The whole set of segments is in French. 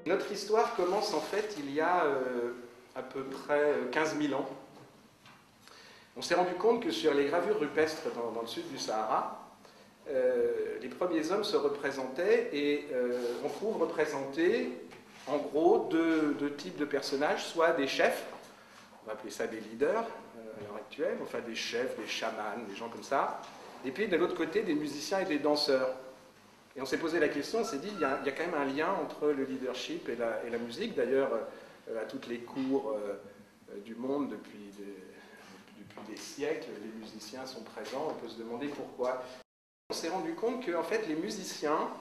Notre histoire commence en fait il y a à peu près 15 000 ans. On s'est rendu compte que sur les gravures rupestres dans le sud du Sahara, les premiers hommes se représentaient et on trouve représentés en gros deux types de personnages, soit des chefs, on va appeler ça des leaders à l'heure actuelle, enfin des chefs, des chamans, des gens comme ça, et puis de l'autre côté des musiciens et des danseurs. Et on s'est posé la question, on s'est dit, il y a quand même un lien entre le leadership et la musique. D'ailleurs, à toutes les cours du monde, depuis des siècles, les musiciens sont présents, on peut se demander pourquoi. On s'est rendu compte que en fait, les musiciens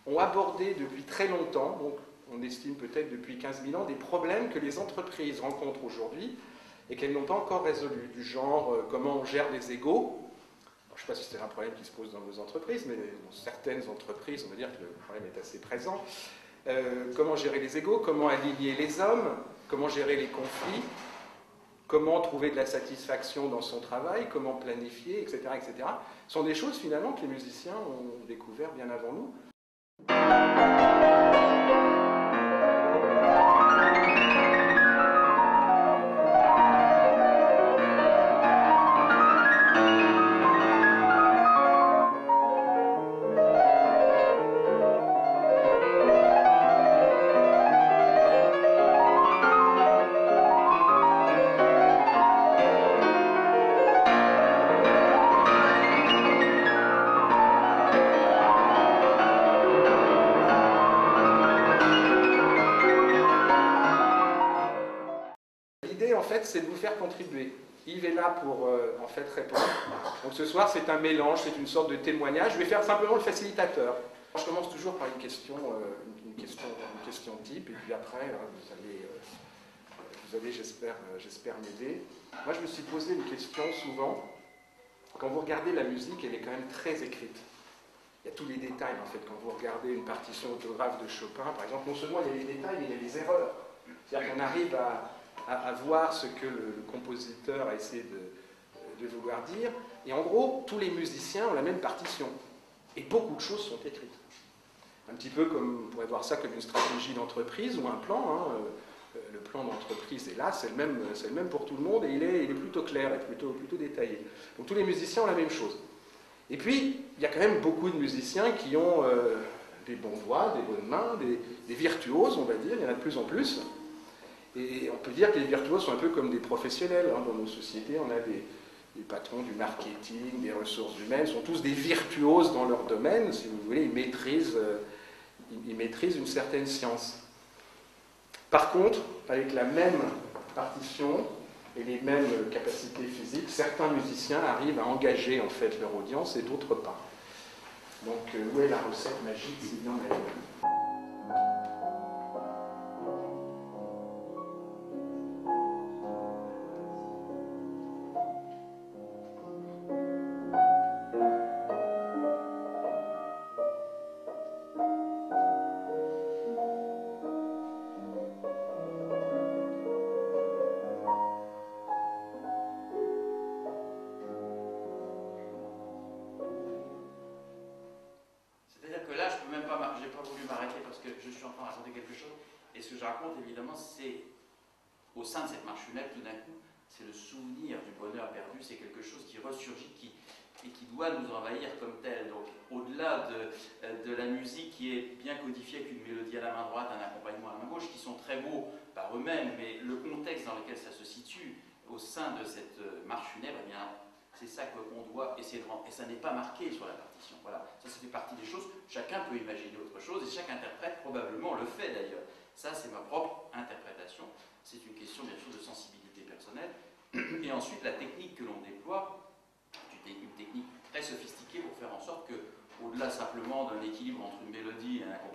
ont abordé depuis très longtemps, donc on estime peut-être depuis 15 000 ans, des problèmes que les entreprises rencontrent aujourd'hui et qu'elles n'ont pas encore résolus, du genre comment on gère les égos. Je ne sais pas si c'est un problème qui se pose dans vos entreprises, mais dans certaines entreprises, on va dire que le problème est assez présent. Comment gérer les égos, comment aligner les hommes, comment gérer les conflits, comment trouver de la satisfaction dans son travail, comment planifier, etc., etc. Ce sont des choses finalement que les musiciens ont découvert bien avant nous. L'idée, en fait, c'est de vous faire contribuer. Yves est là pour, en fait, répondre. Donc ce soir, c'est un mélange, c'est une sorte de témoignage. Je vais faire simplement le facilitateur. Je commence toujours par une question type, et puis après, vous allez j'espère m'aider. Moi, je me suis posé une question souvent. Quand vous regardez la musique, elle est quand même très écrite. Il y a tous les détails, en fait. Quand vous regardez une partition autographe de Chopin, par exemple, non seulement il y a les détails, mais il y a les erreurs. C'est-à-dire qu'on arrive à voir ce que le compositeur a essayé de vouloir dire. Et en gros, tous les musiciens ont la même partition. Et beaucoup de choses sont écrites. Un petit peu comme, on pourrait voir ça comme une stratégie d'entreprise ou un plan. Hein. Le plan d'entreprise est là, c'est le même pour tout le monde et il est plutôt clair et plutôt détaillé. Donc tous les musiciens ont la même chose. Et puis, il y a quand même beaucoup de musiciens qui ont des bons doigts, des bonnes mains, des virtuoses, on va dire, il y en a de plus en plus. Et on peut dire que les virtuoses sont un peu comme des professionnels. Hein. Dans nos sociétés, on a des patrons du marketing, des ressources humaines, sont tous des virtuoses dans leur domaine, si vous voulez, ils maîtrisent une certaine science. Par contre, avec la même partition et les mêmes capacités physiques, certains musiciens arrivent à engager en fait leur audience et d'autres pas. Donc, où est la recette magique, si bien elle? Ce que je raconte, évidemment, c'est, au sein de cette marche funèbre, tout d'un coup, c'est le souvenir du bonheur perdu, c'est quelque chose qui ressurgit et qui doit nous envahir comme tel. Donc, au-delà de la musique qui est bien codifiée avec une mélodie à la main droite, un accompagnement à la main gauche, qui sont très beaux par eux-mêmes, mais le contexte dans lequel ça se situe, au sein de cette marche funèbre, eh bien, c'est ça qu'on doit essayer de rendre. Et ça n'est pas marqué sur la partition. Voilà, ça fait partie des choses. Chacun peut imaginer autre chose, et chaque interprète probablement le fait d'ailleurs. Ça, c'est ma propre interprétation. C'est une question, bien sûr, de sensibilité personnelle. Et ensuite, la technique que l'on déploie, une technique très sophistiquée pour faire en sorte que, au-delà simplement d'un équilibre entre une mélodie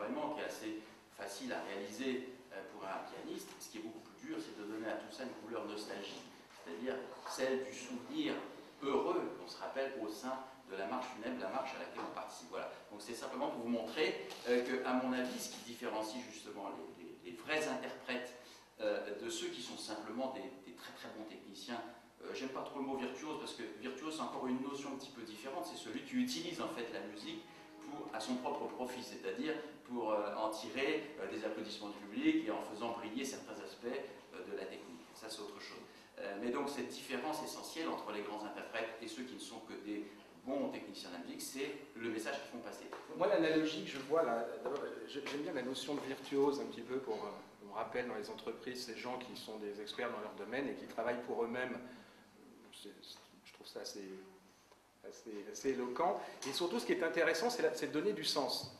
vraiment qui est assez facile à réaliser pour un pianiste. Ce qui est beaucoup plus dur, c'est de donner à tout ça une couleur nostalgique, c'est-à-dire celle du souvenir heureux qu'on se rappelle au sein de la marche funèbre, la marche à laquelle on participe. Voilà. Donc c'est simplement pour vous montrer qu'à mon avis, ce qui différencie justement les vrais interprètes de ceux qui sont simplement des très très bons techniciens. J'aime pas trop le mot virtuose parce que virtuose c'est encore une notion un petit peu différente, c'est celui qui utilise en fait la musique à son propre profit, c'est-à-dire pour en tirer des applaudissements du public et en faisant briller certains aspects de la technique. Ça c'est autre chose. Mais donc cette différence essentielle entre les grands interprètes et ceux qui ne sont que des bons techniciens de la musique, c'est le message qu'ils font passer. Moi l'analogie que je vois là, j'aime bien la notion de virtuose un petit peu pour... on rappelle dans les entreprises ces gens qui sont des experts dans leur domaine et qui travaillent pour eux-mêmes. Je trouve ça assez éloquent. Et surtout, ce qui est intéressant, c'est de donner du sens.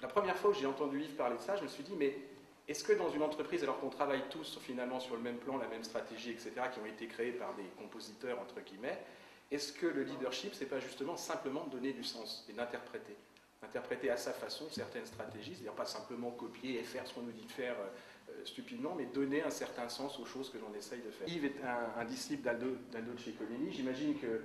La première fois où j'ai entendu Yves parler de ça, je me suis dit, mais est-ce que dans une entreprise, alors qu'on travaille tous finalement sur le même plan, la même stratégie, etc., qui ont été créés par des compositeurs, entre guillemets, est-ce que le leadership, c'est pas justement simplement de donner du sens et d'interpréter à sa façon certaines stratégies, c'est-à-dire pas simplement copier et faire ce qu'on nous dit de faire stupidement, mais donner un certain sens aux choses que l'on essaye de faire. Yves est un disciple d'Aldo Ciccolini. J'imagine que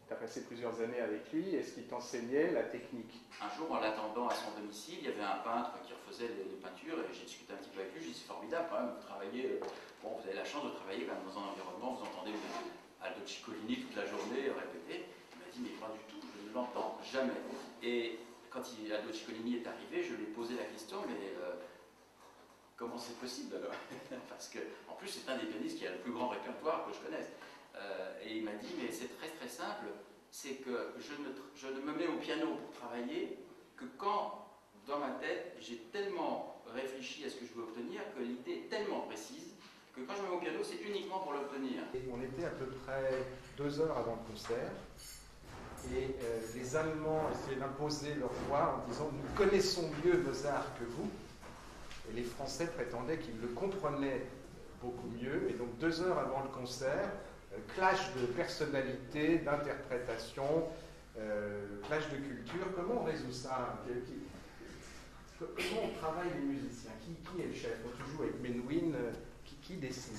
tu as passé plusieurs années avec lui. Est-ce qu'il t'enseignait la technique? Un jour, en l'attendant à son domicile, il y avait un peintre qui refaisait les peintures et j'ai discuté un petit peu avec lui. J'ai dit c'est formidable quand même, vous travaillez, bon, vous avez la chance de travailler quand même dans un environnement, vous entendez Aldo Ciccolini toute la journée répéter. Il m'a dit mais pas du tout, je ne l'entends jamais. Et quand Aldo Ciccolini est arrivé, je lui ai posé la question, mais comment c'est possible alors? Parce que, en plus, c'est un des pianistes qui a le plus grand répertoire que je connaisse. Et il m'a dit, mais c'est très très simple, c'est que je ne me mets au piano pour travailler que quand, dans ma tête, j'ai tellement réfléchi à ce que je veux obtenir, que l'idée est tellement précise, que quand je me mets au piano, c'est uniquement pour l'obtenir. On était à peu près 2 heures avant le concert. Et les Allemands essayaient d'imposer leur voix en disant « Nous connaissons mieux Mozart que vous ». Et les Français prétendaient qu'ils le comprenaient beaucoup mieux. Et donc 2 heures avant le concert, clash de personnalité, d'interprétation, clash de culture. Comment on résout ça? Comment on travaille les musiciens? Qui est le chef? Quand tu joues avec Menuhin, qui décide?